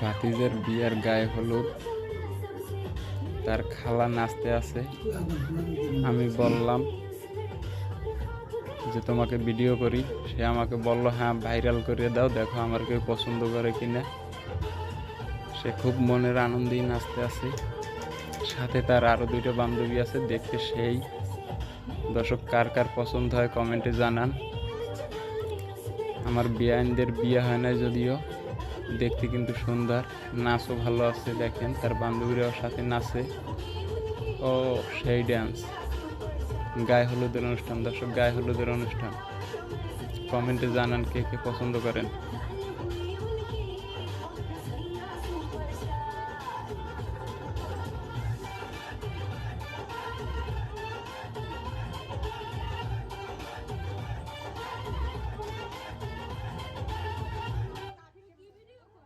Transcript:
ভাতিজের বিয়ের গায়ে হলুদ, তার খালা নাচতে আছে। আমি বললাম যে তোমাকে ভিডিও করি, সে আমাকে বলল হ্যাঁ ভাইরাল করে দাও, দেখো আমার কেউ পছন্দ করে কিনা। সে খুব মনের আনন্দেই নাচতে আছে, সাথে তার আরও দুইটা বান্ধবী আছে, দেখতে সেই। দর্শক কার কার পছন্দ হয় কমেন্টে জানান। আমার বিয়াইনদের বিয়ে হয় না যদিও, দেখতে কিন্তু সুন্দর, নাচও ভালো আছে। দেখেন তার বান্ধবীরাও সাথে নাচে। ও সেই ড্যান্স, গায়ে হলুদের অনুষ্ঠান। দর্শক গায়ে হলুদের অনুষ্ঠান, কমেন্টে জানান কে কে পছন্দ করেন।